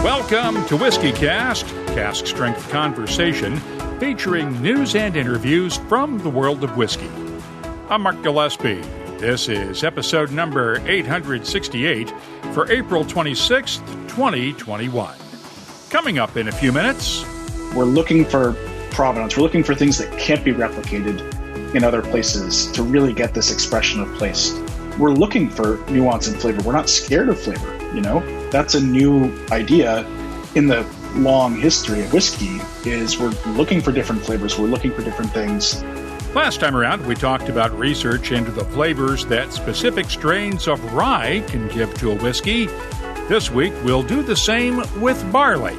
Welcome to Whiskey Cast, cask strength conversation featuring news and interviews from the world of whiskey. I'm Mark Gillespie. This is episode number 868 for April 26th, 2021. Coming up in a few minutes, we're looking for provenance. We're looking for things that can't be replicated in other places to really get this expression of place. We're looking for nuance and flavor. We're not scared of flavor, you know? That's a new idea in the long history of whiskey, is we're looking for different flavors. We're looking for different things. Last time around, we talked about research into the flavors that specific strains of rye can give to a whiskey. This week, we'll do the same with barley.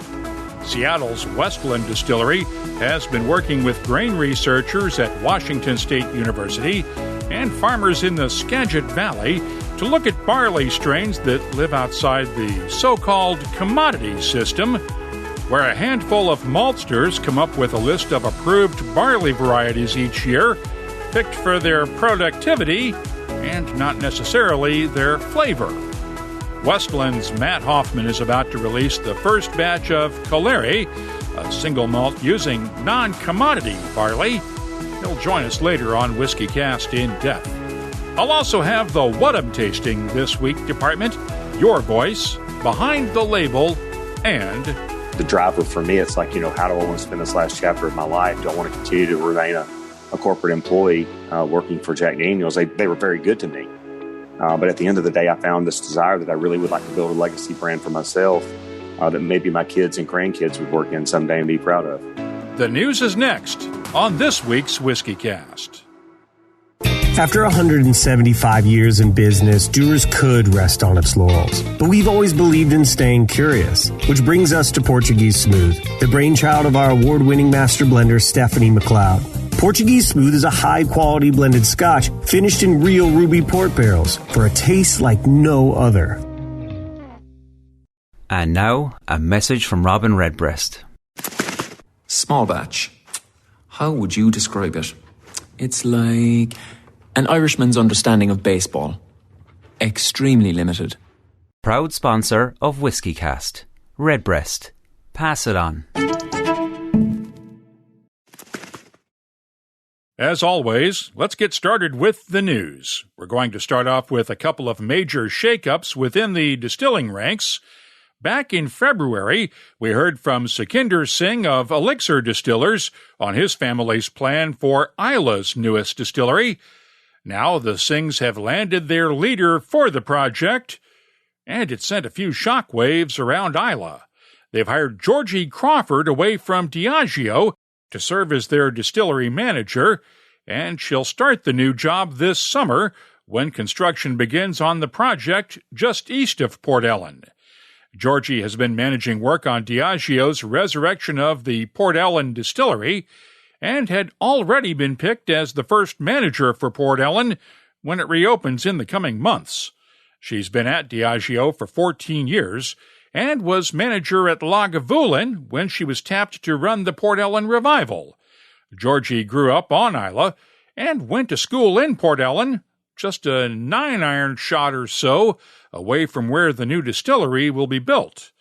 Seattle's Westland Distillery has been working with grain researchers at Washington State University and farmers in the Skagit Valley to look at barley strains that live outside the so-called commodity system, where a handful of maltsters come up with a list of approved barley varieties each year, picked for their productivity and not necessarily their flavor. Westland's Matt Hofmann is about to release the first batch of Colere, a single malt using non-commodity barley. He'll join us later on Whiskey Cast in Depth. I'll also have the What I'm Tasting This Week department, your voice, behind the label, and the driver for me, it's like, how do I want to spend this last chapter of my life? Do I want to continue to remain a corporate employee working for Jack Daniels? They were very good to me. But at the end of the day, I found this desire that I really would like to build a legacy brand for myself that maybe my kids and grandkids would work in someday and be proud of. The news is next on this week's Whiskey Cast. After 175 years in business, Dewar's could rest on its laurels. But we've always believed in staying curious, which brings us to Portuguese Smooth, the brainchild of our award-winning master blender, Stephanie McLeod. Portuguese Smooth is a high-quality blended scotch finished in real ruby port barrels for a taste like no other. And now, a message from Robin Redbreast. Small batch. How would you describe it? It's like an Irishman's understanding of baseball. Extremely limited. Proud sponsor of Whiskey Cast. Redbreast. Pass it on. As always, let's get started with the news. We're going to start off with a couple of major shakeups within the distilling ranks. Back in February, we heard from Sukhinder Singh of Elixir Distillers on his family's plan for Islay's newest distillery. Now the Singhs have landed their leader for the project, and it sent a few shockwaves around Islay. They've hired Georgie Crawford away from Diageo to serve as their distillery manager, and she'll start the new job this summer when construction begins on the project just east of Port Ellen. Georgie has been managing work on Diageo's resurrection of the Port Ellen distillery and had already been picked as the first manager for Port Ellen when it reopens in the coming months. She's been at Diageo for 14 years and was manager at Lagavulin when she was tapped to run the Port Ellen revival. Georgie grew up on Islay and went to school in Port Ellen, just a 9-iron shot or so away from where the new distillery will be built.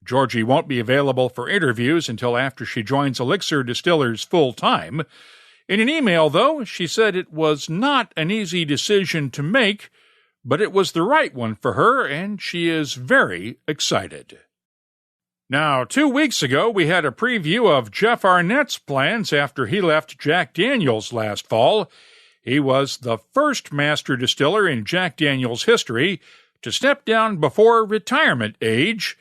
Georgie won't be available for interviews until after she joins Elixir Distillers full-time. In an email, though, she said it was not an easy decision to make, but it was the right one for her, and she is very excited. Now, 2 weeks ago, we had a preview of Jeff Arnett's plans after he left Jack Daniels last fall. He was the first master distiller in Jack Daniels history to step down before retirement age,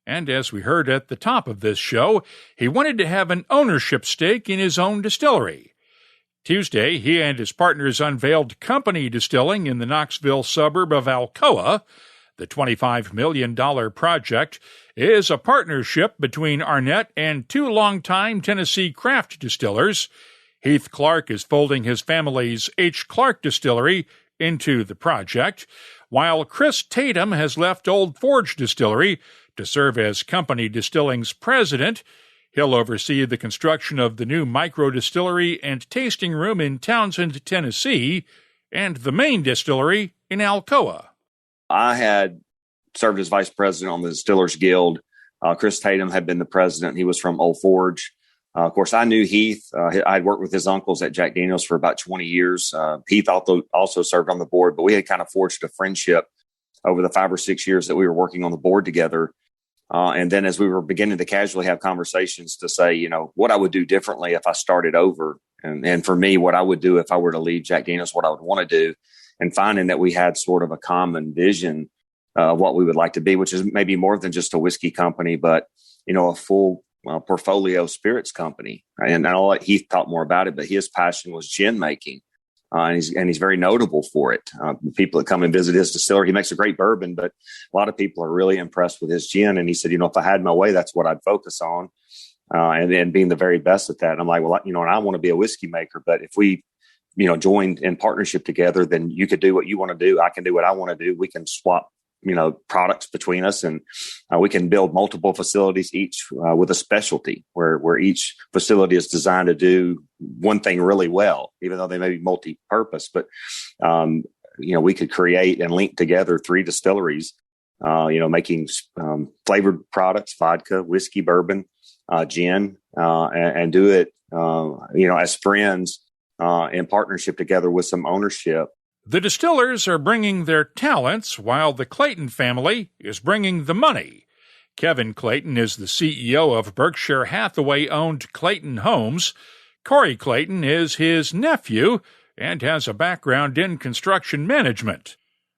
and as we heard at the top of this show, he wanted to have an ownership stake in his own distillery. Tuesday, he and his partners unveiled Company Distilling in the Knoxville suburb of Alcoa. The $25 million project is a partnership between Arnett and two longtime Tennessee craft distillers. Heath Clark is folding his family's H. Clark Distillery into the project, while Chris Tatum has left Old Forge Distillery to serve as Company Distilling's president. He'll oversee the construction of the new micro-distillery and tasting room in Townsend, Tennessee, and the main distillery in Alcoa. I had served as vice president on the Distillers Guild Chris Tatum had been the president. He was from Old Forge. Of course, I knew Heath. I'd worked with his uncles at Jack Daniel's for about 20 years. Heath also served on the board, but we had kind of forged a friendship over the 5 or 6 years that we were working on the board together. And then as we were beginning to casually have conversations to say, what I would do differently if I started over. And for me, what I would do if I were to leave Jack Daniel's, what I would want to do, and finding that we had sort of a common vision of what we would like to be, which is maybe more than just a whiskey company, but, a full portfolio spirits company. And I'll let Heath talk more about it, but his passion was gin making. And he's very notable for it. People that come and visit his distillery, he makes a great bourbon, but a lot of people are really impressed with his gin. And he said, if I had my way, that's what I'd focus on. And then being the very best at that. And I'm like, well, and I want to be a whiskey maker, but if we, joined in partnership together, then you could do what you want to do. I can do what I want to do. We can swap, products between us, and we can build multiple facilities, each with a specialty where each facility is designed to do one thing really well, even though they may be multi-purpose. But, we could create and link together 3 distilleries, making flavored products, vodka, whiskey, bourbon, gin, and do it, as friends in partnership together with some ownership. The Distillers are bringing their talents, while the Clayton family is bringing the money. Kevin Clayton is the CEO of Berkshire Hathaway-owned Clayton Homes. Corey Clayton is his nephew and has a background in construction management.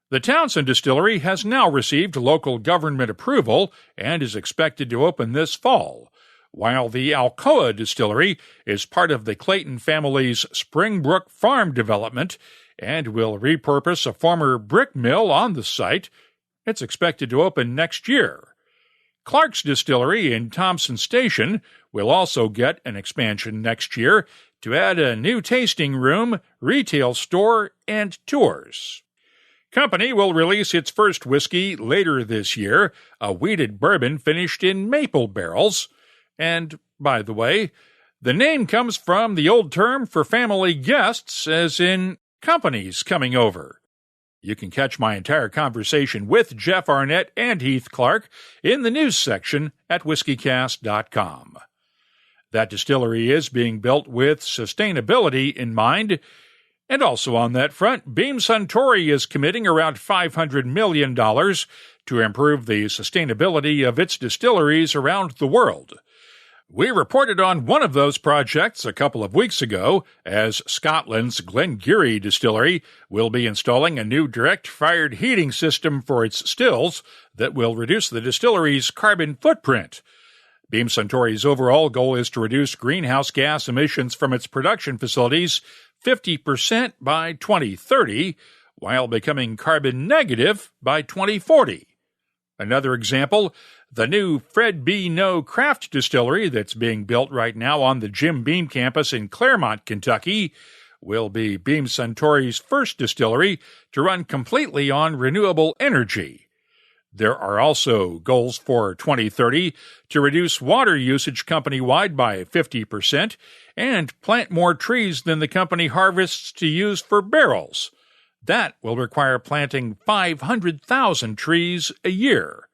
The Townsend Distillery has now received local government approval and is expected to open this fall, while the Alcoa Distillery is part of the Clayton family's Springbrook Farm development and will repurpose a former brick mill on the site. It's expected to open next year. Clark's Distillery in Thompson Station will also get an expansion next year to add a new tasting room, retail store, and tours. Company will release its first whiskey later this year, a wheated bourbon finished in maple barrels. And, by the way, the name comes from the old term for family guests, as in companies coming over. You can catch my entire conversation with Jeff Arnett and Heath Clark in the news section at whiskycast.com. That distillery is being built with sustainability in mind. And also on that front, Beam Suntory is committing around $500 million to improve the sustainability of its distilleries around the world. We reported on one of those projects a couple of weeks ago, as Scotland's Glengarry Distillery will be installing a new direct-fired heating system for its stills that will reduce the distillery's carbon footprint. Beam Suntory's overall goal is to reduce greenhouse gas emissions from its production facilities 50% by 2030, while becoming carbon negative by 2040. Another example, the new Fred B. No craft distillery that's being built right now on the Jim Beam campus in Claremont, Kentucky, will be Beam Suntory's first distillery to run completely on renewable energy. There are also goals for 2030 to reduce water usage company-wide by 50% and plant more trees than the company harvests to use for barrels. That will require planting 500,000 trees a year.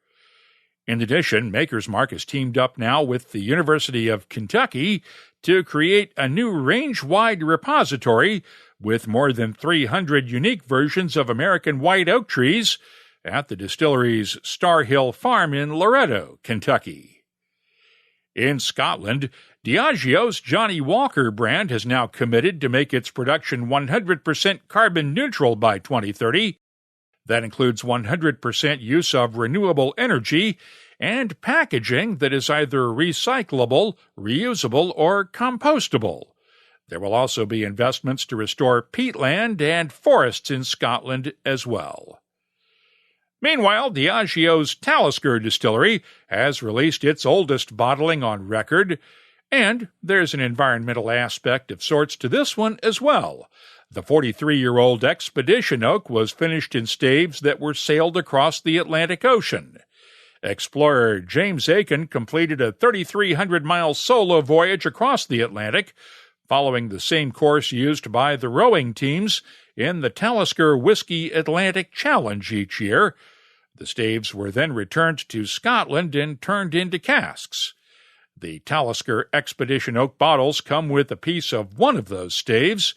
In addition, Maker's Mark has teamed up now with the University of Kentucky to create a new range-wide repository with more than 300 unique versions of American white oak trees at the distillery's Star Hill Farm in Loretto, Kentucky. In Scotland, Diageo's Johnny Walker brand has now committed to make its production 100% carbon neutral by 2030. That includes 100% use of renewable energy and packaging that is either recyclable, reusable, or compostable. There will also be investments to restore peatland and forests in Scotland as well. Meanwhile, Diageo's Talisker Distillery has released its oldest bottling on record, and there's an environmental aspect of sorts to this one as well. The 43-year-old Expedition Oak was finished in staves that were sailed across the Atlantic Ocean. Explorer James Aiken completed a 3,300-mile solo voyage across the Atlantic, following the same course used by the rowing teams in the Talisker Whiskey Atlantic Challenge each year. The staves were then returned to Scotland and turned into casks. The Talisker Expedition oak bottles come with a piece of one of those staves.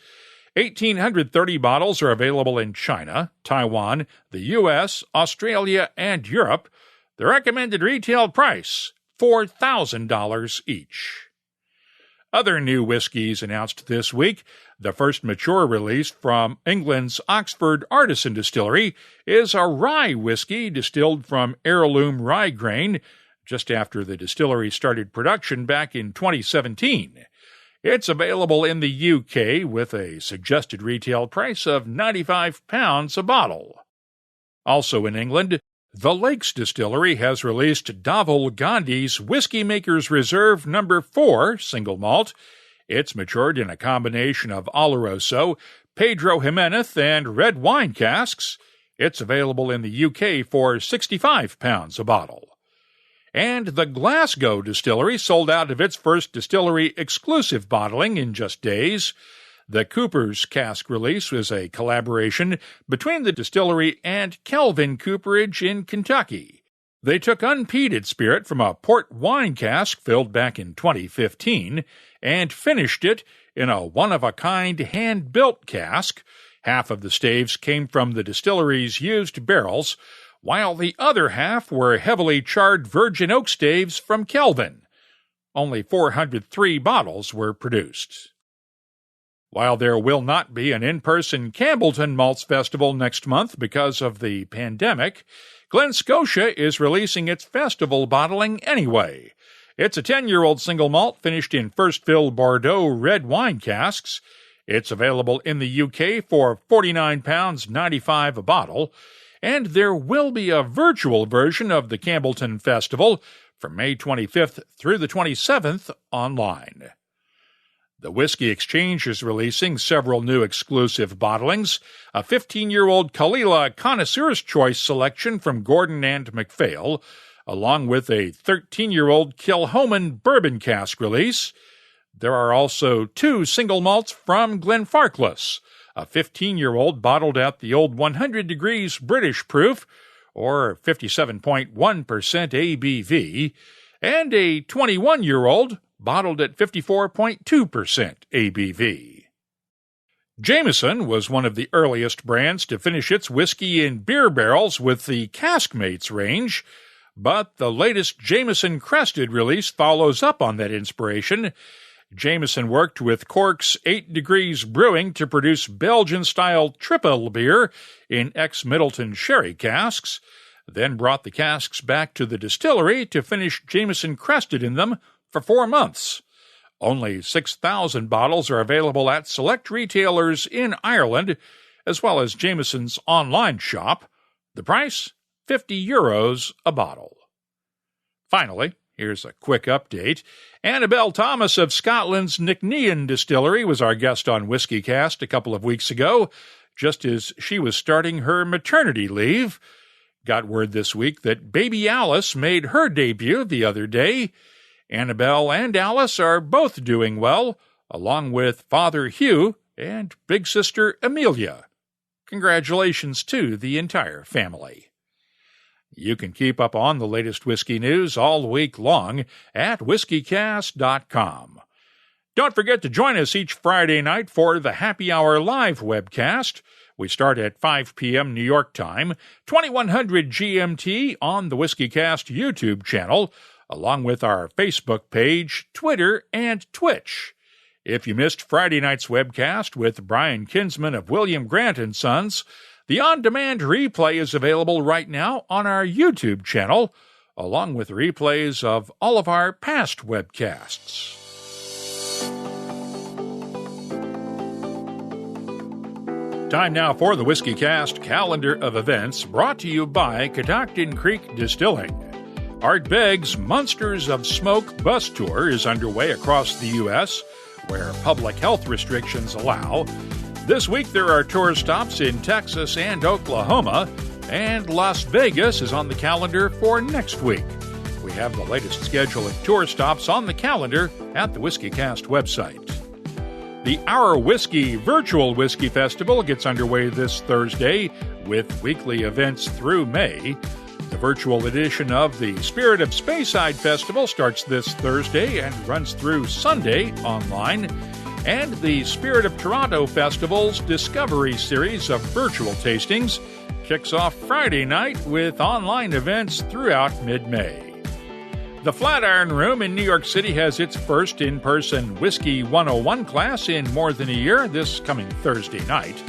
1,830 bottles are available in China, Taiwan, the U.S., Australia, and Europe. The recommended retail price, $4,000 each. Other new whiskies announced this week. The first mature release from England's Oxford Artisan Distillery is a rye whiskey distilled from heirloom rye grain just after the distillery started production back in 2017. It's available in the UK with a suggested retail price of £95 a bottle. Also in England, the Lakes Distillery has released Davil Gandhi's Whiskey Maker's Reserve No. 4 single malt. It's matured in a combination of Oloroso, Pedro Jimenez, and red wine casks. It's available in the UK for £65 a bottle. And the Glasgow Distillery sold out of its first distillery exclusive bottling in just days. The Cooper's cask release was a collaboration between the distillery and Kelvin Cooperage in Kentucky. They took unpeated spirit from a port wine cask filled back in 2015 and finished it in a one-of-a-kind hand-built cask. Half of the staves came from the distillery's used barrels, while the other half were heavily charred virgin oak staves from Kelvin. Only 403 bottles were produced. While there will not be an in-person Campbellton Malts Festival next month because of the pandemic, Glen Scotia is releasing its festival bottling anyway. It's a 10-year-old single malt finished in first fill Bordeaux red wine casks. It's available in the UK for £49.95 a bottle, and there will be a virtual version of the Campbellton Festival from May 25th through the 27th online. The Whiskey Exchange is releasing several new exclusive bottlings, a 15-year-old Kalila Connoisseur's Choice selection from Gordon and MacPhail, along with a 13-year-old Kilhoman Bourbon cask release. There are also 2 single malts from Glenfarclas, a 15-year-old bottled at the old 100 degrees British proof, or 57.1% ABV, and a 21-year-old bottled at 54.2% ABV. Jameson was one of the earliest brands to finish its whiskey in beer barrels with the Caskmates range, but the latest Jameson Crested release follows up on that inspiration. Jameson worked with Cork's 8 Degrees Brewing to produce Belgian-style triple beer in ex-Middleton sherry casks, then brought the casks back to the distillery to finish Jameson Crested in them for 4 months. Only 6,000 bottles are available at select retailers in Ireland, as well as Jameson's online shop. The price, €50 a bottle. Finally, here's a quick update. Annabelle Thomas of Scotland's Nicknean Distillery was our guest on WhiskyCast a couple of weeks ago, just as she was starting her maternity leave. Got word this week that baby Alice made her debut the other day. Annabelle and Alice are both doing well, along with Father Hugh and big sister Amelia. Congratulations to the entire family. You can keep up on the latest whiskey news all week long at whiskycast.com. Don't forget to join us each Friday night for the Happy Hour live webcast. We start at 5 p.m. New York time, 2100 GMT on the WhiskyCast YouTube channel, along with our Facebook page, Twitter, and Twitch. If you missed Friday night's webcast with Brian Kinsman of William Grant & Sons, the on-demand replay is available right now on our YouTube channel, along with replays of all of our past webcasts. Time now for the WhiskyCast calendar of events, brought to you by Catoctin Creek Distilling. Art Begg's Monsters of Smoke bus tour is underway across the U.S., where public health restrictions allow. This week there are tour stops in Texas and Oklahoma, and Las Vegas is on the calendar for next week. We have the latest schedule of tour stops on the calendar at the WhiskyCast website. The Our Whiskey Virtual Whiskey Festival gets underway this Thursday with weekly events through May. The virtual edition of the Spirit of Speyside Festival starts this Thursday and runs through Sunday online. And the Spirit of Toronto Festival's Discovery series of virtual tastings kicks off Friday night with online events throughout mid-May. The Flatiron Room in New York City has its first in-person Whiskey 101 class in more than a year this coming Thursday night.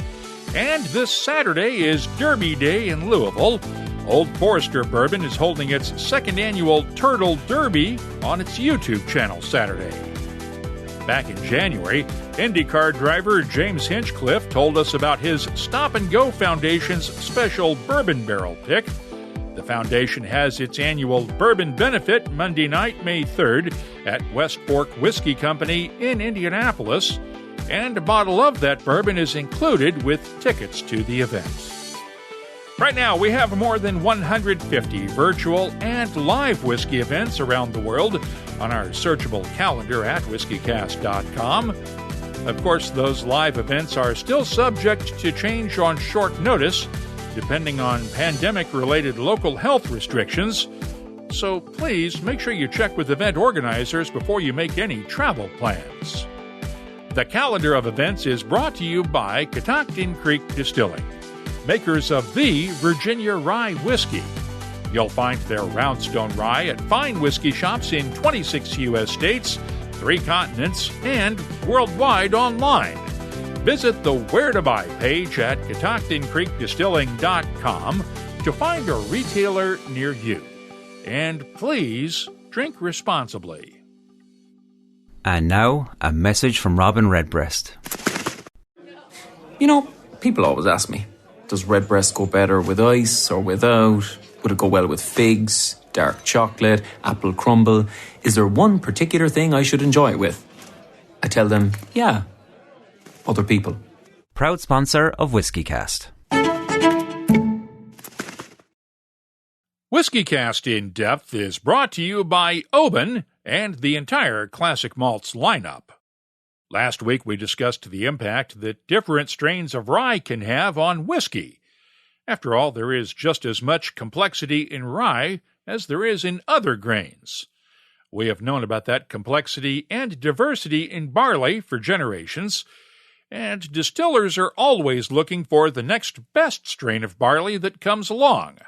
And this Saturday is Derby Day in Louisville. Old Forester Bourbon is holding its second annual Turtle Derby on its YouTube channel Saturday. Back in January, IndyCar driver James Hinchcliffe told us about his Stop and Go Foundation's special bourbon barrel pick. The foundation has its annual bourbon benefit Monday night, May 3rd, at West Fork Whiskey Company in Indianapolis, and a bottle of that bourbon is included with tickets to the event. Right now, we have more than 150 virtual and live whiskey events around the world on our searchable calendar at whiskycast.com. Of course, those live events are still subject to change on short notice, depending on pandemic-related local health restrictions. So please make sure you check with event organizers before you make any travel plans. The calendar of events is brought to you by Catoctin Creek Distilling, makers of the Virginia Rye Whiskey. You'll find their Roundstone Rye at fine whiskey shops in 26 U.S. states, 3 continents, and worldwide online. Visit the Where to Buy page at catoctincreekdistilling.com to find a retailer near you. And please drink responsibly. And now, a message from Robin Redbreast. You know, people always ask me, does Redbreast go better with ice or without? Would it go well with figs, dark chocolate, apple crumble? Is there one particular thing I should enjoy it with? I tell them, yeah, other people. Proud sponsor of WhiskyCast. WhiskyCast In Depth is brought to you by Oban and the entire Classic Malts lineup. Last week we discussed the impact that different strains of rye can have on whiskey. After all, there is just as much complexity in rye as there is in other grains. We have known about that complexity and diversity in barley for generations, and distillers are always looking for the next best strain of barley that comes along.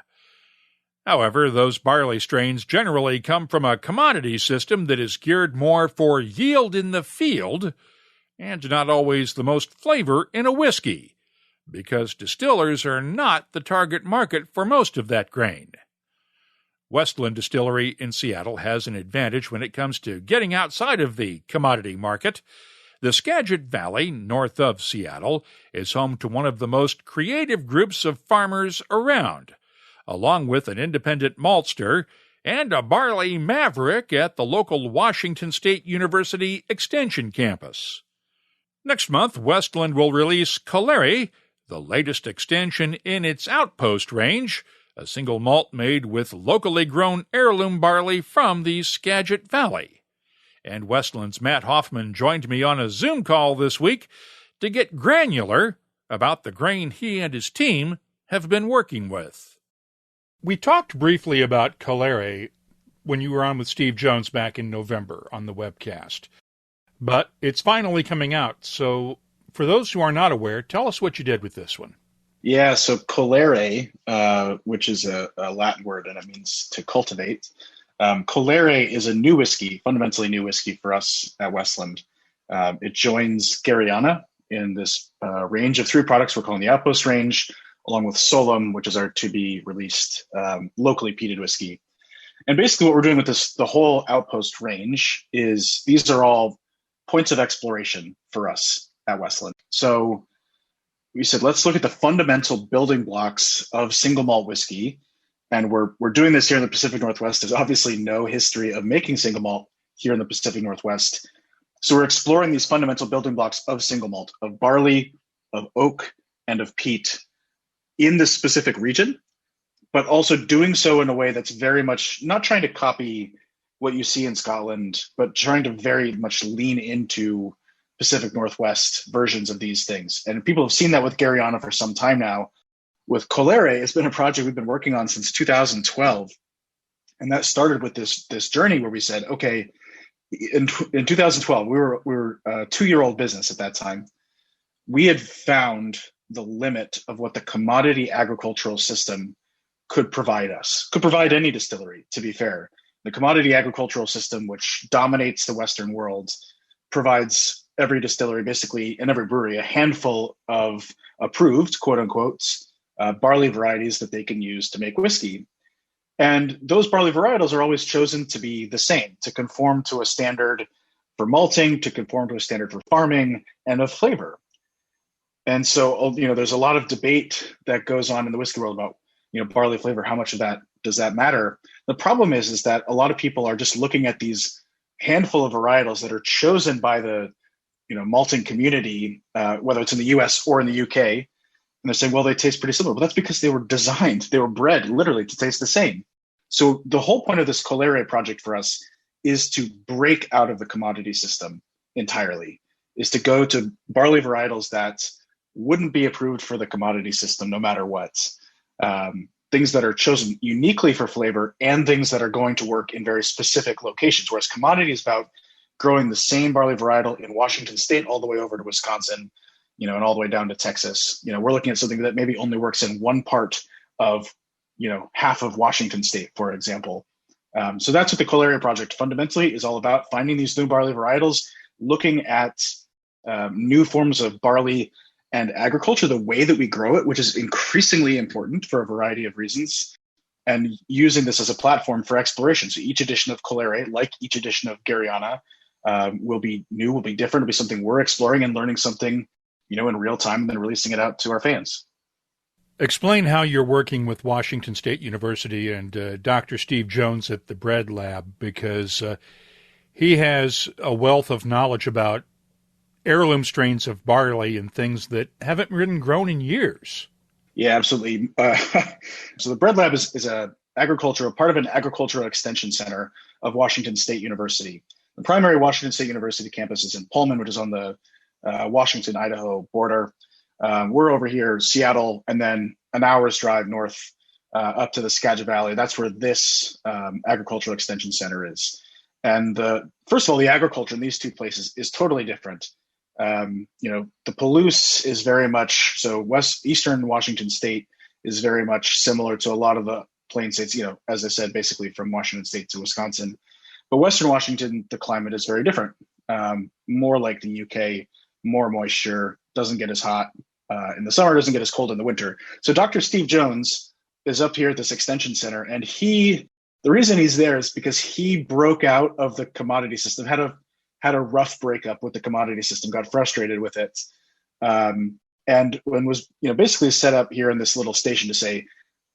However, those barley strains generally come from a commodity system that is geared more for yield in the field, and not always the most flavor in a whiskey, because distillers are not the target market for most of that grain. Westland Distillery in Seattle has an advantage when it comes to getting outside of the commodity market. The Skagit Valley, north of Seattle, is home to one of the most creative groups of farmers around, along with an independent maltster and a barley maverick at the local Washington State University Extension campus. Next month, Westland will release Colere, the latest extension in its Outpost range, a single malt made with locally grown heirloom barley from the Skagit Valley. And Westland's Matt Hofmann joined me on a Zoom call this week to get granular about the grain he and his team have been working with. We talked briefly about Colere when you were on with Steve Jones back in November on the webcast. But it's finally coming out, so for those who are not aware, tell us what you did with this one. Yeah, so colere, which is a Latin word, and it means to cultivate. Colere is a new whiskey, fundamentally new whiskey for us at Westland. It joins Gariana in this range of 3 products we're calling the Outpost range, along with Solum, which is our to-be-released locally peated whiskey. And basically what we're doing with the whole Outpost range is these are all points of exploration for us at Westland. So we said, let's look at the fundamental building blocks of single malt whiskey. And we're doing this here in the Pacific Northwest. There's obviously no history of making single malt here in the Pacific Northwest. So we're exploring these fundamental building blocks of single malt, of barley, of oak, and of peat in this specific region, but also doing so in a way that's very much not trying to copy what you see in Scotland, but trying to very much lean into Pacific Northwest versions of these things. And people have seen that with Gariana for some time now. With Colere, it's been a project we've been working on since 2012. And that started with this journey where we said, okay, in 2012, we were a 2-year-old business at that time. We had found the limit of what the commodity agricultural system could provide us, could provide any distillery, to be fair. The commodity agricultural system, which dominates the Western world, provides every distillery, basically, and every brewery, a handful of approved, quote unquote, barley varieties that they can use to make whiskey. And those barley varietals are always chosen to be the same, to conform to a standard for malting, to conform to a standard for farming, and of flavor. And so, there's a lot of debate that goes on in the whiskey world about, barley flavor, how much of that does that matter? The problem is that a lot of people are just looking at these handful of varietals that are chosen by the, malting community, whether it's in the US or in the UK, and they're saying, well, they taste pretty similar. Well, that's because they were bred literally to taste the same. So the whole point of this Colere project for us is to break out of the commodity system entirely, is to go to barley varietals that wouldn't be approved for the commodity system no matter what. Things that are chosen uniquely for flavor and things that are going to work in very specific locations, whereas commodity is about growing the same barley varietal in Washington State all the way over to Wisconsin, and all the way down to Texas. We're looking at something that maybe only works in one part of, half of Washington State, for example. So that's what the Colere project fundamentally is all about, finding these new barley varietals, looking at new forms of barley and agriculture, the way that we grow it, which is increasingly important for a variety of reasons, and using this as a platform for exploration. So each edition of Colere, like each edition of Gariana, will be new, will be different, will be something we're exploring and learning something, in real time, and then releasing it out to our fans. Explain how you're working with Washington State University and Dr. Steve Jones at the Bread Lab, because he has a wealth of knowledge about heirloom strains of barley and things that haven't been grown in years. Yeah, absolutely. So the Bread Lab is part of an agricultural extension center of Washington State University. The primary Washington State University campus is in Pullman, which is on the Washington-Idaho border. We're over here, Seattle, and then an hour's drive north up to the Skagit Valley. That's where this agricultural extension center is. And first of all, the agriculture in these two places is totally different. The Palouse is very much, so eastern Washington State is very much similar to a lot of the plain states, as I said, basically from Washington State to Wisconsin. But Western Washington, the climate is very different. More like the UK, more moisture, doesn't get as hot in the summer, doesn't get as cold in the winter. So Dr. Steve Jones is up here at this extension center, and the reason he's there is because he broke out of the commodity system, had a rough breakup with the commodity system, got frustrated with it, and was basically set up here in this little station to say,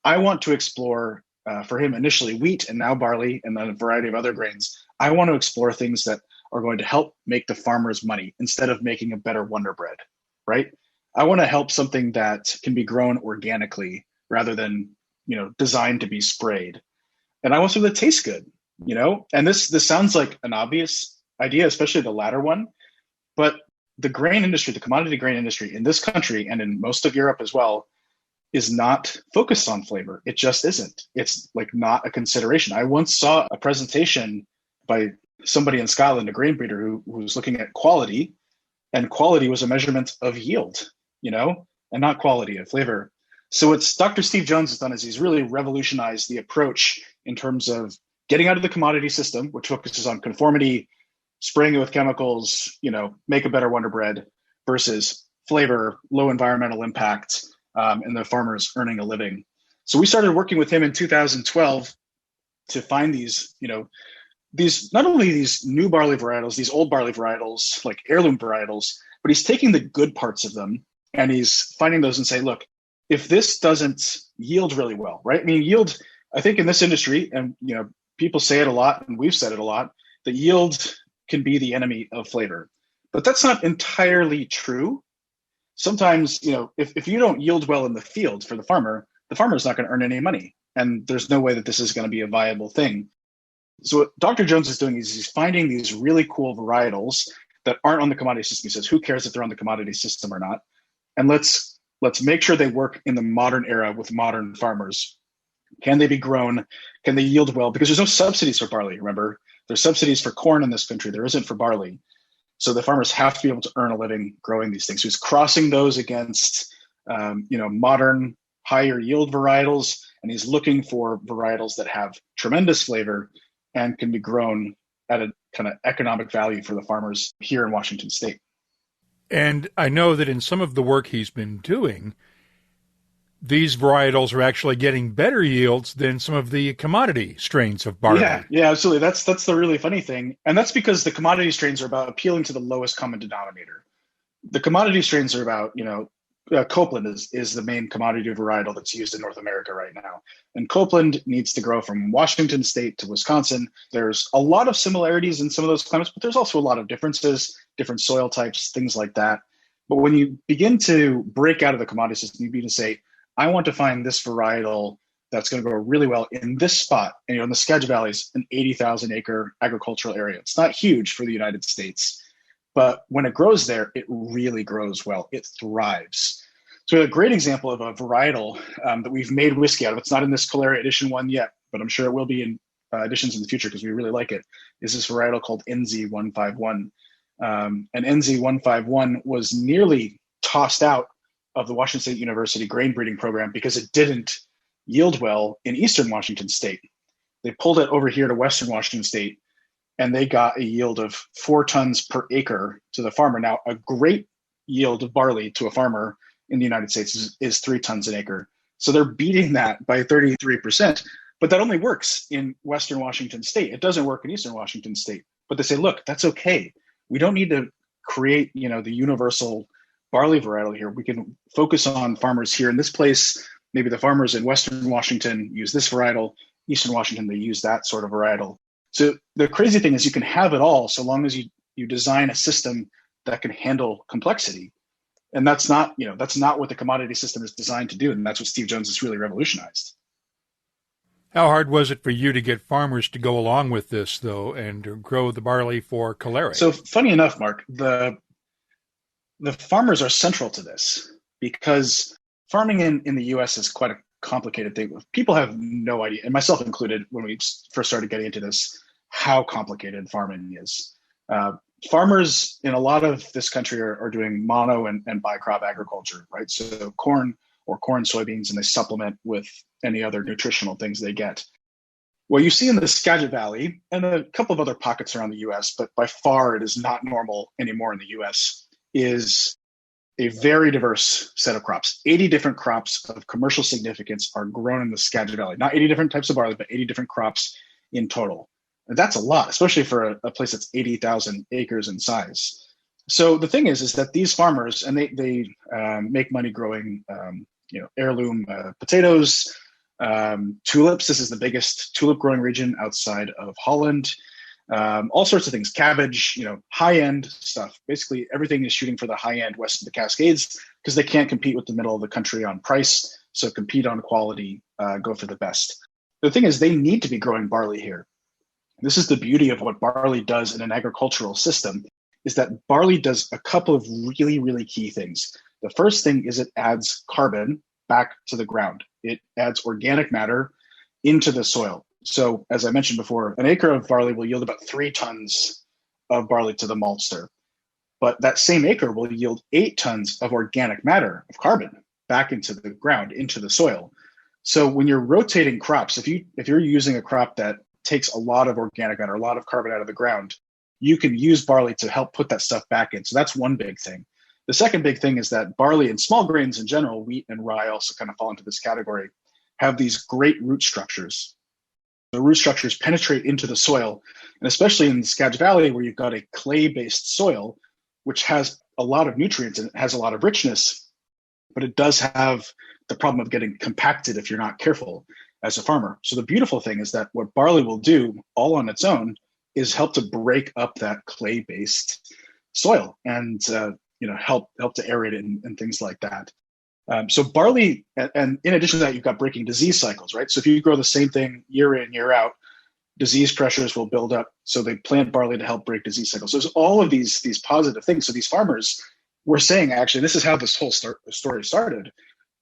I want to explore, for him initially wheat and now barley and then a variety of other grains. I want to explore things that are going to help make the farmers money instead of making a better Wonder Bread, right? I want to help something that can be grown organically rather than, designed to be sprayed. And I want something that tastes good, and this sounds like an obvious idea, especially the latter one, but the grain industry, the commodity grain industry in this country and in most of Europe as well, is not focused on flavor. It just isn't. It's not a consideration. I once saw a presentation by somebody in Scotland, a grain breeder who was looking at quality, and quality was a measurement of yield, and not quality of flavor. So what Dr. Steve Jones has done is he's really revolutionized the approach in terms of getting out of the commodity system, which focuses on conformity, spraying it with chemicals, make a better Wonder Bread, versus flavor, low environmental impact, and the farmers earning a living. So we started working with him in 2012 to find these, not only these new barley varietals, these old barley varietals, like heirloom varietals, but he's taking the good parts of them and he's finding those and say, look, if this doesn't yield really well, right? I mean, yield, I think in this industry, and people say it a lot, and we've said it a lot, that yield can be the enemy of flavor. But that's not entirely true. Sometimes, if you don't yield well in the field for the farmer is not going to earn any money. And there's no way that this is going to be a viable thing. So what Dr. Jones is doing is he's finding these really cool varietals that aren't on the commodity system. He says, who cares if they're on the commodity system or not? And let's let's make sure they work in the modern era with modern farmers. Can they be grown? Can they yield well? Because there's no subsidies for barley, remember? There's subsidies for corn in this country. There isn't for barley. So the farmers have to be able to earn a living growing these things. So he's crossing those against, modern higher yield varietals, and he's looking for varietals that have tremendous flavor and can be grown at a kind of economic value for the farmers here in Washington State. And I know that in some of the work he's been doing, these varietals are actually getting better yields than some of the commodity strains of barley. Yeah, absolutely. That's the really funny thing. And that's because the commodity strains are about appealing to the lowest common denominator. The commodity strains are about, Copeland is the main commodity varietal that's used in North America right now. And Copeland needs to grow from Washington State to Wisconsin. There's a lot of similarities in some of those climates, but there's also a lot of differences, different soil types, things like that. But when you begin to break out of the commodity system, you begin to say, I want to find this varietal that's going to grow really well in this spot. And in the Skagit Valley is an 80,000 acre agricultural area. It's not huge for the United States, but when it grows there, it really grows well. It thrives. So a great example of a varietal that we've made whiskey out of, it's not in this Colere edition one yet, but I'm sure it will be in editions in the future because we really like it, is this varietal called NZ151. And NZ151 was nearly tossed out of the Washington State University grain breeding program because it didn't yield well in Eastern Washington State. They pulled it over here to Western Washington State, and they got a yield of 4 tons per acre to the farmer. Now, a great yield of barley to a farmer in the United States is 3 tons an acre. So they're beating that by 33%, but that only works in Western Washington State. It doesn't work in Eastern Washington State. But they say, look, that's okay. We don't need to create, the universal barley varietal here. We can focus on farmers here in this place. Maybe the farmers in Western Washington use this varietal. Eastern Washington, they use that sort of varietal. So the crazy thing is you can have it all so long as you design a system that can handle complexity. And that's not what the commodity system is designed to do. And that's what Steve Jones has really revolutionized. How hard was it for you to get farmers to go along with this, though, and to grow the barley for Colere? So funny enough, Mark, the farmers are central to this because farming in the U.S. is quite a complicated thing. People have no idea, and myself included, when we first started getting into this, how complicated farming is. Farmers in a lot of this country are doing mono and bi-crop agriculture, right? So corn or corn soybeans, and they supplement with any other nutritional things they get. What you see in the Skagit Valley and a couple of other pockets around the U.S., but by far it is not normal anymore in the U.S., is a very diverse set of crops. 80 different crops of commercial significance are grown in the Skagit Valley. Not 80 different types of barley, but 80 different crops in total. And that's a lot, especially for a place that's 80,000 acres in size. So the thing is that these farmers, and they make money growing heirloom potatoes, tulips. This is the biggest tulip growing region outside of Holland. All sorts of things, cabbage, high-end stuff. Basically, everything is shooting for the high end west of the Cascades because they can't compete with the middle of the country on price. So compete on quality, go for the best. The thing is, they need to be growing barley here. This is the beauty of what barley does in an agricultural system, is that barley does a couple of really, really key things. The first thing is it adds carbon back to the ground. It adds organic matter into the soil. So as I mentioned before, an acre of barley will yield about 3 tons of barley to the maltster. But that same acre will yield 8 tons of organic matter, of carbon, back into the ground, into the soil. So when you're rotating crops, if you're using a crop that takes a lot of organic matter, a lot of carbon out of the ground, you can use barley to help put that stuff back in. So that's one big thing. The second big thing is that barley and small grains in general, wheat and rye also kind of fall into this category, have these great root structures. The root structures penetrate into the soil, and especially in the Skagit Valley, where you've got a clay-based soil, which has a lot of nutrients and it has a lot of richness, but it does have the problem of getting compacted if you're not careful as a farmer. So the beautiful thing is that what barley will do all on its own is help to break up that clay-based soil and help to aerate it and things like that. So barley, and in addition to that, you've got breaking disease cycles, right? So if you grow the same thing year in, year out, disease pressures will build up. So they plant barley to help break disease cycles. So there's all of these positive things. So these farmers, we're saying, actually, this is how this whole story started.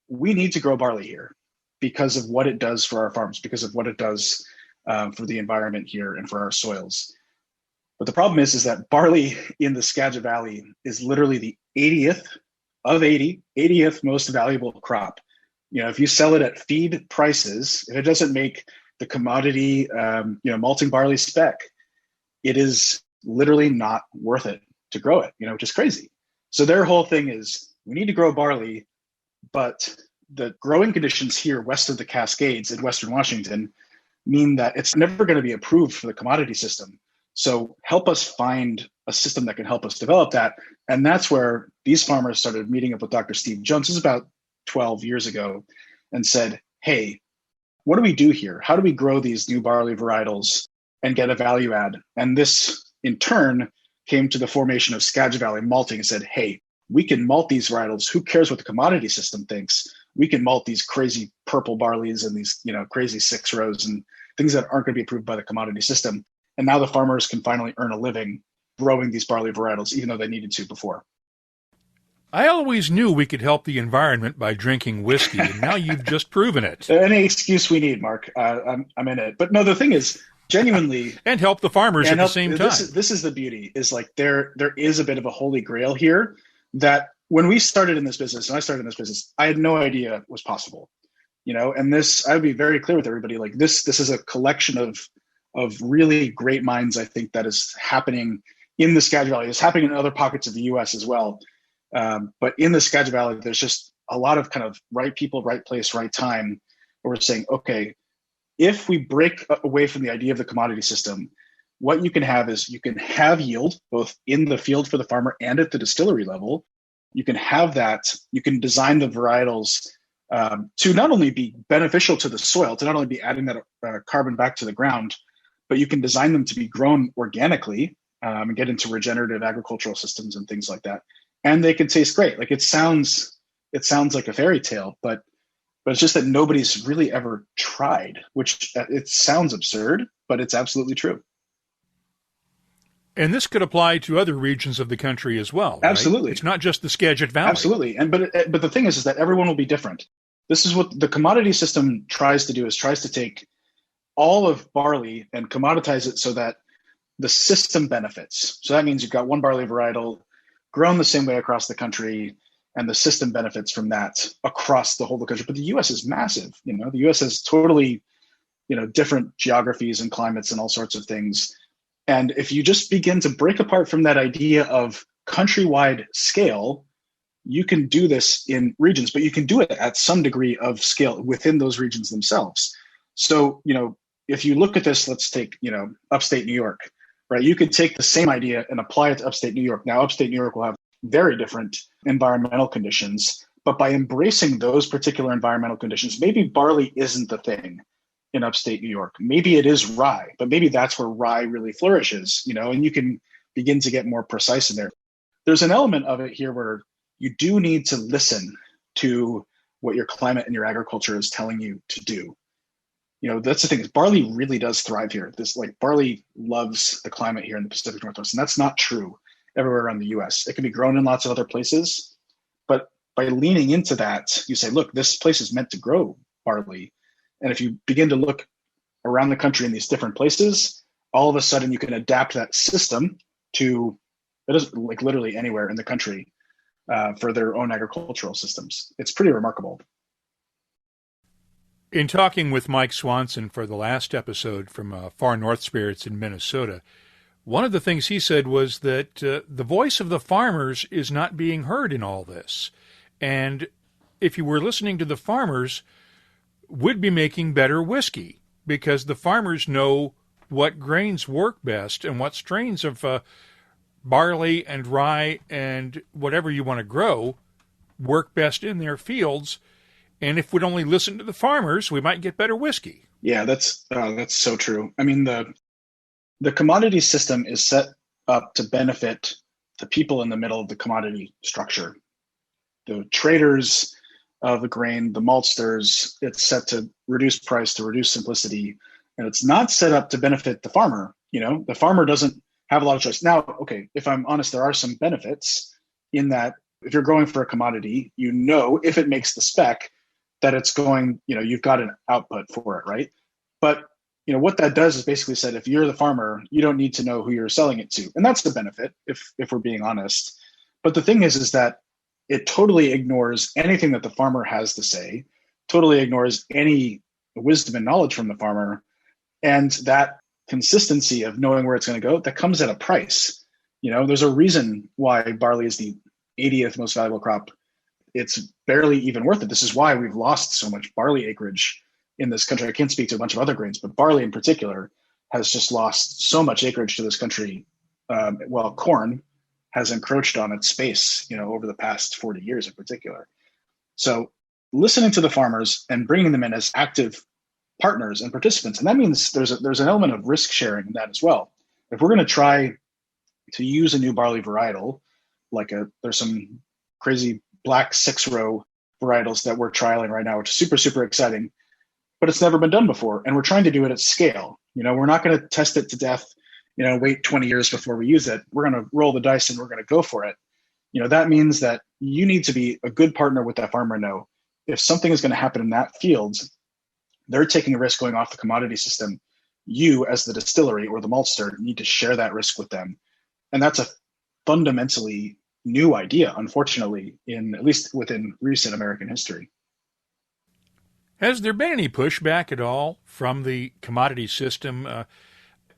We need to grow barley here because of what it does for our farms, because of what it does for the environment here and for our soils. But the problem is that barley in the Skagit Valley is literally the 80th most valuable crop. If you sell it at feed prices, if it doesn't make the commodity, malting barley spec, it is literally not worth it to grow it, which is crazy. So their whole thing is, we need to grow barley, but the growing conditions here west of the Cascades in Western Washington mean that it's never going to be approved for the commodity system. So help us find a system that can help us develop that. And that's where these farmers started meeting up with Dr. Steve Jones. This is about 12 years ago, and said, hey, what do we do here? How do we grow these new barley varietals and get a value add? And this, in turn, came to the formation of Skagit Valley Malting and said, hey, we can malt these varietals. Who cares what the commodity system thinks? We can malt these crazy purple barleys and these, crazy 6 rows and things that aren't going to be approved by the commodity system. And now the farmers can finally earn a living growing these barley varietals, even though they needed to before. I always knew we could help the environment by drinking whiskey, and now you've just proven it. Any excuse we need, Mark, I'm in it. But no, the thing is, genuinely, and help the farmers at the same time. This is the beauty, is like there is a bit of a holy grail here that when we started in this business, and I started in this business, I had no idea was possible. And this, I would be very clear with everybody, like this is a collection of really great minds, I think, that is happening in the Skagit Valley. It's happening in other pockets of the US as well. But in the Skagit Valley, there's just a lot of kind of right people, right place, right time, where we're saying, okay, if we break away from the idea of the commodity system, what you can have is you can have yield both in the field for the farmer and at the distillery level. You can have that. You can design the varietals to not only be beneficial to the soil, to not only be adding that carbon back to the ground, but you can design them to be grown organically and get into regenerative agricultural systems and things like that. And they can taste great. Like it sounds like a fairy tale, but it's just that nobody's really ever tried, which it sounds absurd, but it's absolutely true. And this could apply to other regions of the country as well. Right? Absolutely. It's not just the Skagit Valley. Absolutely. But the thing is that everyone will be different. This is what the commodity system tries to do, is tries to take all of barley and commoditize it so that the system benefits. So that means you've got one barley varietal grown the same way across the country, and the system benefits from that across the whole of the country. But the U.S. is massive. The U.S. has totally, different geographies and climates and all sorts of things. And if you just begin to break apart from that idea of countrywide scale, you can do this in regions, but you can do it at some degree of scale within those regions themselves. So, if you look at this, let's take, upstate New York, right? You could take the same idea and apply it to upstate New York. Now, upstate New York will have very different environmental conditions, but by embracing those particular environmental conditions, maybe barley isn't the thing in upstate New York. Maybe it is rye, but maybe that's where rye really flourishes, and you can begin to get more precise in there. There's an element of it here where you do need to listen to what your climate and your agriculture is telling you to do. That's the thing, is barley really does thrive here. Barley loves the climate here in the Pacific Northwest, and that's not true everywhere around the US. It can be grown in lots of other places, but by leaning into that, you say, look, this place is meant to grow barley. And if you begin to look around the country in these different places, all of a sudden you can adapt that system to, it is like literally anywhere in the country for their own agricultural systems. It's pretty remarkable. In talking with Mike Swanson for the last episode from Far North Spirits in Minnesota, one of the things he said was that the voice of the farmers is not being heard in all this. And if you were listening to the farmers, would be making better whiskey, because the farmers know what grains work best and what strains of barley and rye and whatever you want to grow work best in their fields. And if we'd only listen to the farmers, we might get better whiskey. Yeah, that's so true. I mean, the commodity system is set up to benefit the people in the middle of the commodity structure. The traders of the grain, the maltsters, it's set to reduce price, to reduce simplicity, and it's not set up to benefit the farmer. The farmer doesn't have a lot of choice. Now, okay, if I'm honest, there are some benefits in that If you're going for a commodity, you know, if it makes the spec, that it's going, you've got an output for it, right? But, what that does is basically said, if you're the farmer, you don't need to know who you're selling it to. And that's the benefit, if we're being honest. But the thing is that it totally ignores anything that the farmer has to say, totally ignores any wisdom and knowledge from the farmer. And that consistency of knowing where it's going to go, that comes at a price. There's a reason why barley is the 80th most valuable crop. It's barely even worth it. This is why we've lost so much barley acreage in this country. I can't speak to a bunch of other grains, but barley in particular has just lost so much acreage to this country. While corn has encroached on its space, over the past 40 years in particular. So listening to the farmers and bringing them in as active partners and participants, and that means there's an element of risk sharing in that as well. If we're going to try to use a new barley varietal, there's some crazy black 6-row varietals that we're trialing right now, which is super, super exciting, but it's never been done before. And we're trying to do it at scale. We're not going to test it to death, wait 20 years before we use it. We're going to roll the dice and we're going to go for it. That means that you need to be a good partner with that farmer. Know if something is going to happen in that field, they're taking a risk going off the commodity system. You, as the distillery or the maltster, need to share that risk with them. And that's a fundamentally new idea, unfortunately, at least within recent American history. Has there been any pushback at all from the commodity system?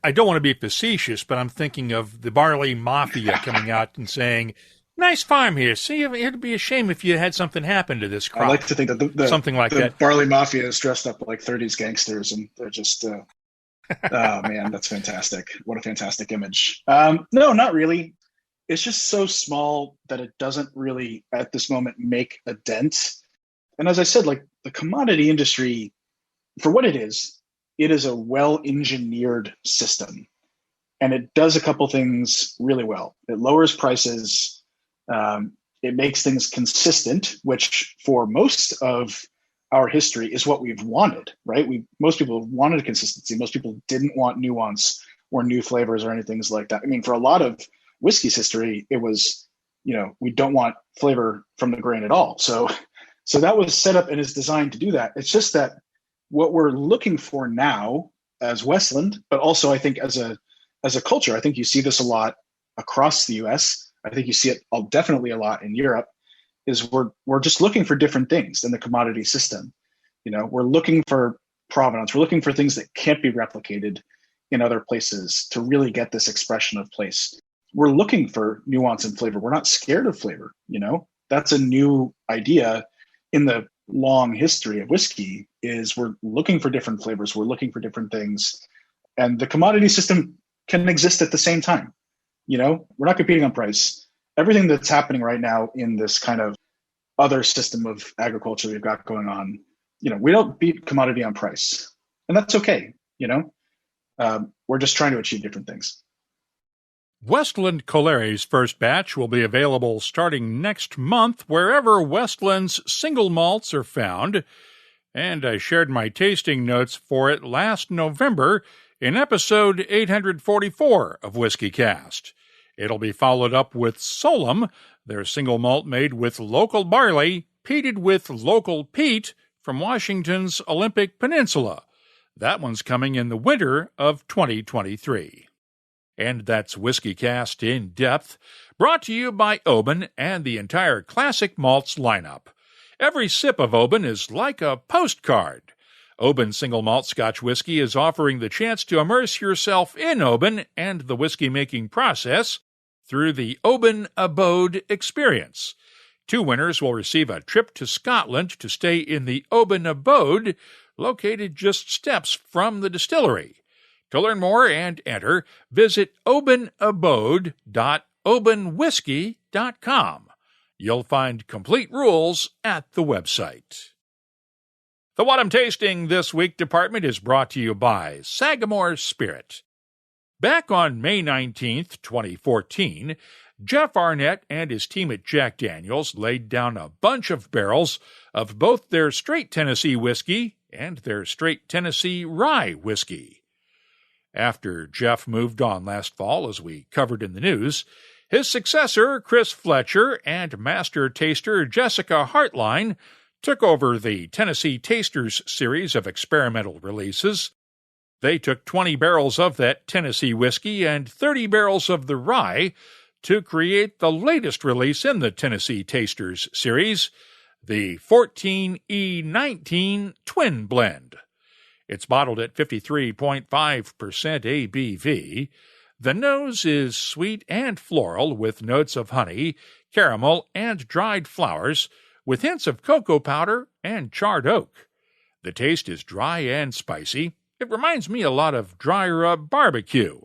I don't want to be facetious, but I'm thinking of the barley mafia coming out and saying, nice farm here. See, it'd be a shame if you had something happen to this crop. I like to think that something like that. Barley mafia is dressed up like 30s gangsters, and they're just, oh man, that's fantastic. What a fantastic image. No, not really. It's just so small that it doesn't really, at this moment, make a dent. And as I said, the commodity industry, for what it is a well-engineered system. And it does a couple things really well. It lowers prices. It makes things consistent, which for most of our history is what we've wanted, right? Most people wanted consistency. Most people didn't want nuance or new flavors or anything like that. I mean, for a lot of whiskey's history, it was, we don't want flavor from the grain at all. So that was set up and is designed to do that. It's just that what we're looking for now as Westland, but also I think as a culture, I think you see this a lot across the US. I think you see it definitely a lot in Europe, is we're just looking for different things than the commodity system. We're looking for provenance. We're looking for things that can't be replicated in other places to really get this expression of place. We're looking for nuance and flavor. We're not scared of flavor. That's a new idea in the long history of whiskey, is we're looking for different flavors. We're looking for different things. And the commodity system can exist at the same time. We're not competing on price. Everything that's happening right now in this kind of other system of agriculture we've got going on, we don't beat commodity on price. And that's okay. We're just trying to achieve different things. Westland Colere's first batch will be available starting next month wherever Westland's single malts are found, and I shared my tasting notes for it last November in episode 844 of Whiskey Cast. It'll be followed up with Solum, their single malt made with local barley, peated with local peat from Washington's Olympic Peninsula. That one's coming in the winter of 2023. And that's Whiskey Cast in Depth, brought to you by Oban and the entire Classic Malts lineup. Every sip of Oban is like a postcard. Oban Single Malt Scotch Whiskey is offering the chance to immerse yourself in Oban and the whiskey-making process through the Oban Abode experience. 2 winners will receive a trip to Scotland to stay in the Oban Abode, located just steps from the distillery. To learn more and enter, visit obanabode.obanwhiskey.com. You'll find complete rules at the website. The What I'm Tasting This Week department is brought to you by Sagamore Spirit. Back on May 19th, 2014, Jeff Arnett and his team at Jack Daniel's laid down a bunch of barrels of both their straight Tennessee whiskey and their straight Tennessee rye whiskey. After Jeff moved on last fall, as we covered in the news, His successor, Chris Fletcher, and master taster Jessica Hartline took over the Tennessee Tasters series of experimental releases. They took 20 barrels of that Tennessee whiskey and 30 barrels of the rye to create the latest release in the Tennessee Tasters series, the 14E19 Twin Blend. It's bottled at 53.5% ABV. The nose is sweet and floral with notes of honey, caramel, and dried flowers, with hints of cocoa powder and charred oak. The taste is dry and spicy. It reminds me a lot of dry rub barbecue,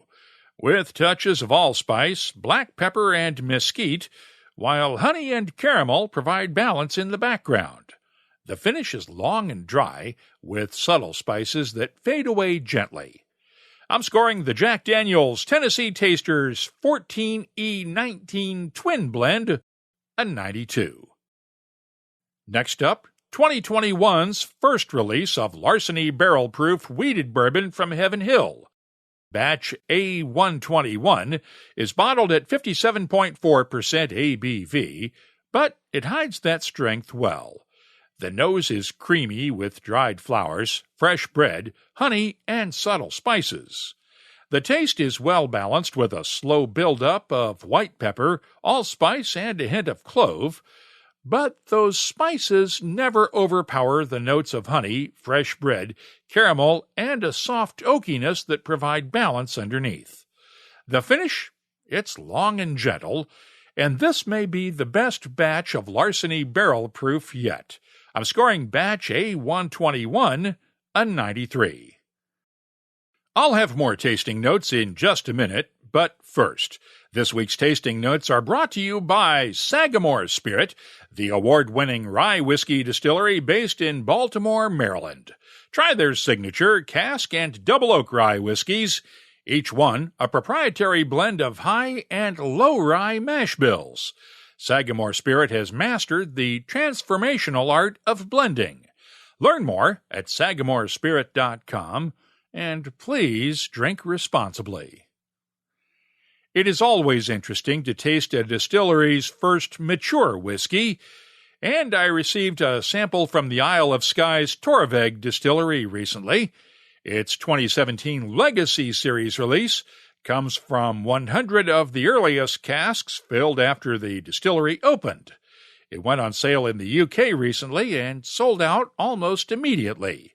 with touches of allspice, black pepper, and mesquite, while honey and caramel provide balance in the background. The finish is long and dry, with subtle spices that fade away gently. I'm scoring the Jack Daniel's Tennessee Tasters 14E19 Twin Blend a 92. Next up, 2021's first release of Larceny barrel-proof wheated bourbon from Heaven Hill. Batch A121 is bottled at 57.4% ABV, but it hides that strength well. The nose is creamy with dried flowers, fresh bread, honey, and subtle spices. The taste is well balanced with a slow build-up of white pepper, allspice, and a hint of clove, but those spices never overpower the notes of honey, fresh bread, caramel, and a soft oakiness that provide balance underneath. The finish? It's long and gentle, and this may be the best batch of Larceny barrel proof yet. I'm scoring batch A121 a 93. I'll have more tasting notes in just a minute, but first, this week's tasting notes are brought to you by Sagamore Spirit, the award-winning rye whiskey distillery based in Baltimore, Maryland. Try their signature cask and double oak rye whiskeys, each one a proprietary blend of high and low rye mash bills. Sagamore Spirit has mastered the transformational art of blending. Learn more at sagamorespirit.com, and please drink responsibly. It is always interesting to taste a distillery's first mature whiskey, and I received a sample from the Isle of Skye's Torveg Distillery recently. Its 2017 Legacy Series release comes from 100 of the earliest casks filled after the distillery opened. It went on sale in the UK recently and sold out almost immediately.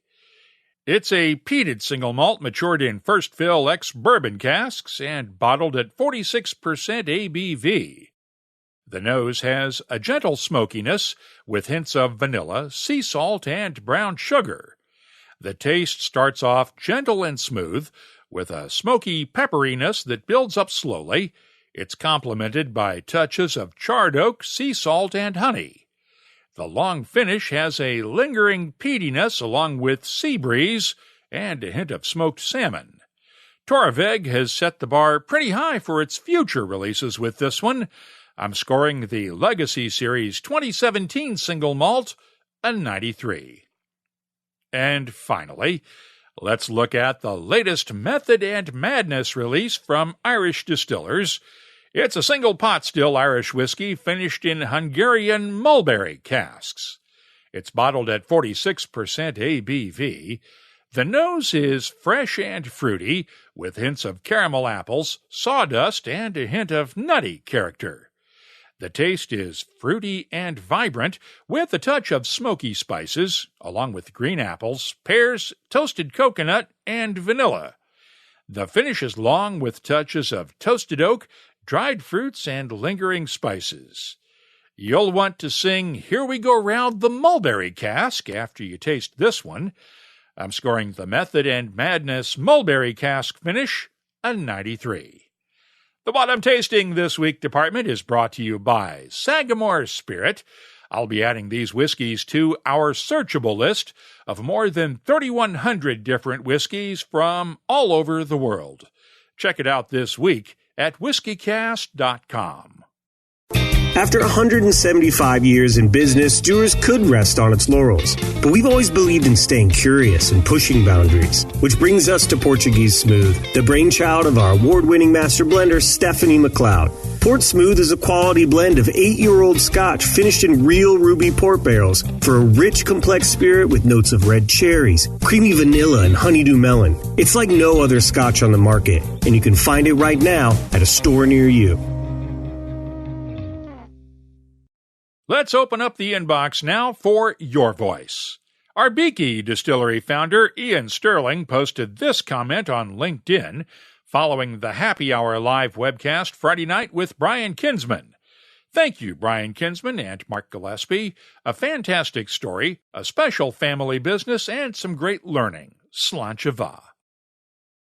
It's a peated single malt matured in first fill ex-bourbon casks and bottled at 46% ABV. The nose has a gentle smokiness with hints of vanilla, sea salt, and brown sugar. The taste starts off gentle and smooth, with a smoky pepperiness that builds up slowly. It's complemented by touches of charred oak, sea salt, and honey. The long finish has a lingering peatiness along with sea breeze and a hint of smoked salmon. Torveg has set the bar pretty high for its future releases with this one. I'm scoring the Legacy Series 2017 single malt a 93. And finally, let's look at the latest Method and Madness release from Irish Distillers. It's a single pot still Irish whiskey finished in Hungarian mulberry casks. It's bottled at 46% ABV. The nose is fresh and fruity, with hints of caramel apples, sawdust, and a hint of nutty character. The taste is fruity and vibrant, with a touch of smoky spices, along with green apples, pears, toasted coconut, and vanilla. The finish is long with touches of toasted oak, dried fruits, and lingering spices. You'll want to sing "Here We Go Round the Mulberry Cask" after you taste this one. I'm scoring the Method and Madness Mulberry Cask finish a 93. The What I'm Tasting This Week department is brought to you by Sagamore Spirit. I'll be adding these whiskeys to our searchable list of more than 3,100 different whiskeys from all over the world. Check it out this week at whiskycast.com. After 175 years in business, Dewar's could rest on its laurels. But we've always believed in staying curious and pushing boundaries, which brings us to Portuguese Smooth, the brainchild of our award-winning master blender, Stephanie McLeod. Port Smooth is a quality blend of 8-year-old Scotch finished in real ruby port barrels for a rich, complex spirit with notes of red cherries, creamy vanilla, and honeydew melon. It's like no other Scotch on the market, and you can find it right now at a store near you. Let's open up the inbox now for your voice. Arbiki Distillery founder Ian Sterling posted this comment on LinkedIn following the Happy Hour live webcast Friday night with Brian Kinsman. Thank you, Brian Kinsman and Mark Gillespie. A fantastic story, a special family business, and some great learning. Sláinte mhath.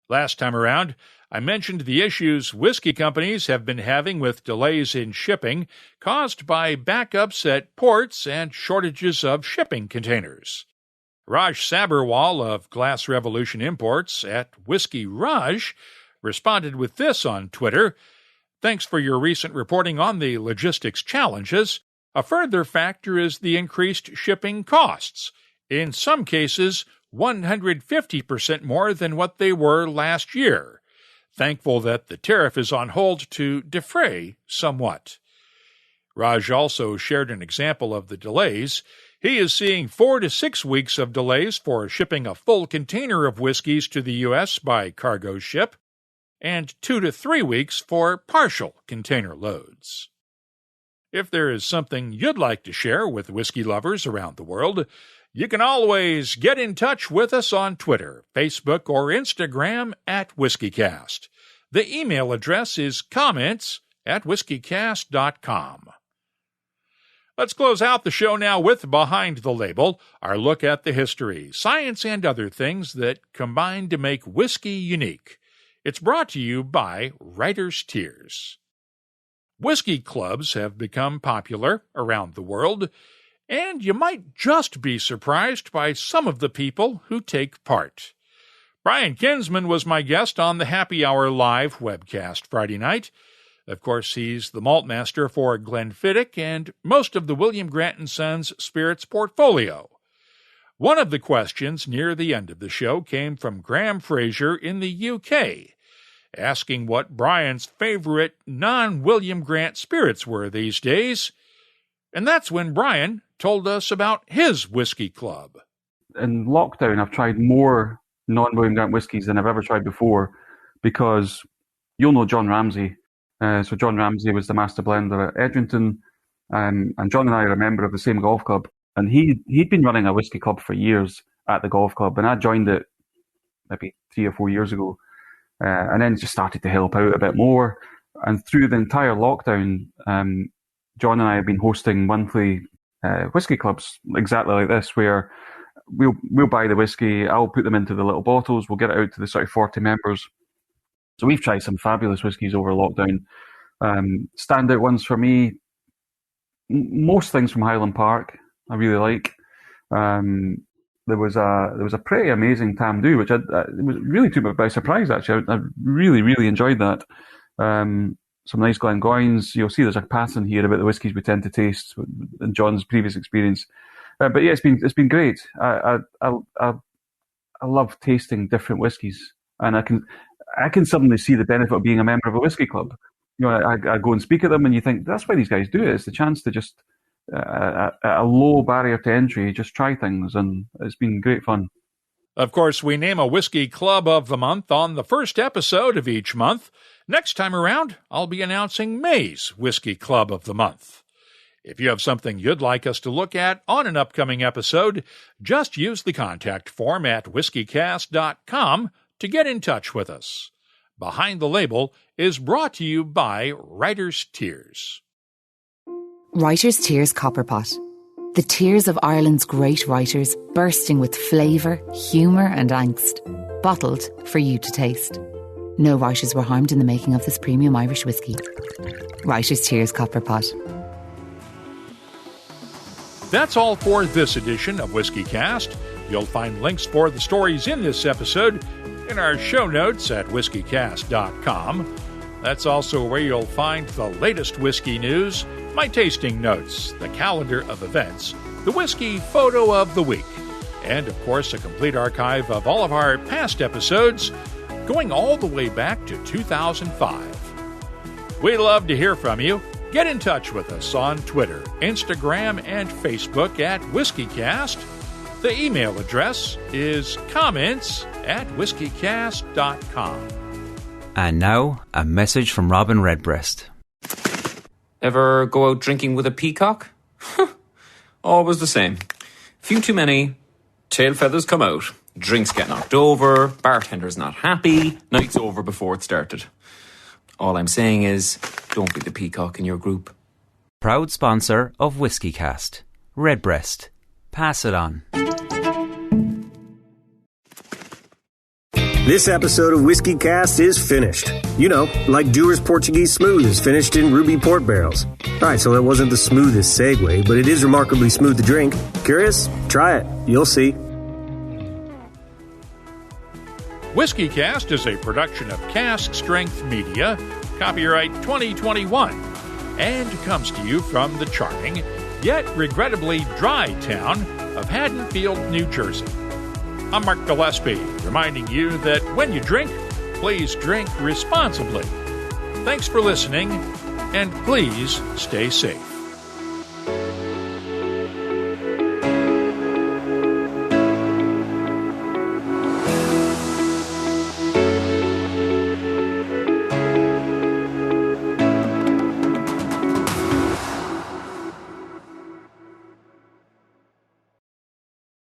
Last time around, I mentioned the issues whiskey companies have been having with delays in shipping caused by backups at ports and shortages of shipping containers. Raj Saberwal of Glass Revolution Imports at Whiskey Raj responded with this on Twitter. Thanks for your recent reporting on the logistics challenges. A further factor is the increased shipping costs. In some cases, 150% more than what they were last year. Thankful that the tariff is on hold to defray somewhat. Raj also shared an example of the delays. He is seeing 4 to 6 weeks of delays for shipping a full container of whiskeys to the U.S. by cargo ship, and 2 to 3 weeks for partial container loads. If there is something you'd like to share with whiskey lovers around the world, you can always get in touch with us on Twitter, Facebook, or Instagram at WhiskeyCast. The email address is comments@whiskycast.com. Let's close out the show now with Behind the Label, our look at the history, science, and other things that combine to make whiskey unique. It's brought to you by Writer's Tears. Whiskey clubs have become popular around the world, and you might just be surprised by some of the people who take part. Brian Kinsman was my guest on the Happy Hour live webcast Friday night. Of course, he's the malt master for Glenfiddich and most of the William Grant & Sons spirits portfolio. One of the questions near the end of the show came from Graham Fraser in the UK, asking what Brian's favorite non-William Grant spirits were these days. And that's when Brian told us about his whiskey club. In lockdown, I've tried more non-William Grant whiskies than I've ever tried before, because you'll know John Ramsay. So John Ramsay was the master blender at Edrington, and John and I are a member of the same golf club. And he'd been running a whiskey club for years at the golf club, and I joined it maybe 3 or 4 years ago, and then just started to help out a bit more. And through the entire lockdown, John and I have been hosting monthly whiskey clubs exactly like this, where we'll buy the whiskey, I'll put them into the little bottles, we'll get it out to the sort of 40 members. So we've tried some fabulous whiskies over lockdown. Standout ones for me, most things from Highland Park I really like. There was a pretty amazing Tamdhu, which it really took me by surprise, actually. I really, really enjoyed that. Some nice Glengoynes. You'll see there's a pattern here about the whiskies we tend to taste in John's previous experience. But yeah, it's been great. I love tasting different whiskies, and I can suddenly see the benefit of being a member of a whiskey club. You know, I go and speak at them, and you think that's why these guys do it. It's the chance to just at a low barrier to entry, just try things, and it's been great fun. Of course, we name a Whiskey Club of the Month on the first episode of each month. Next time around, I'll be announcing May's Whiskey Club of the Month. If you have something you'd like us to look at on an upcoming episode, just use the contact form at whiskycast.com to get in touch with us. Behind the Label is brought to you by Writer's Tears. Writer's Tears Copperpot. The tears of Ireland's great writers, bursting with flavour, humour and angst. Bottled for you to taste. No writers were harmed in the making of this premium Irish whiskey. Writer's Tears Copperpot. That's all for this edition of Whiskey Cast. You'll find links for the stories in this episode in our show notes at whiskycast.com. That's also where you'll find the latest whiskey news, my tasting notes, the calendar of events, the whiskey photo of the week, and, of course, a complete archive of all of our past episodes going all the way back to 2005. We love to hear from you. Get in touch with us on Twitter, Instagram, and Facebook at WhiskeyCast. The email address is comments@whiskeycast.com. And now, a message from Robin Redbreast. Ever go out drinking with a peacock? Always the same. Few too many, tail feathers come out, drinks get knocked over, bartender's not happy, night's over before it started. All I'm saying is, don't be the peacock in your group. Proud sponsor of WhiskeyCast. Redbreast. Pass it on. This episode of WhiskeyCast is finished. You know, like Dewar's Portuguese Smooth is finished in ruby port barrels. Alright, so that wasn't the smoothest segue, but it is remarkably smooth to drink. Curious? Try it. You'll see. WhiskeyCast is a production of Cask Strength Media, copyright 2021, and comes to you from the charming, yet regrettably dry town of Haddonfield, New Jersey. I'm Mark Gillespie, reminding you that when you drink, please drink responsibly. Thanks for listening, and please stay safe.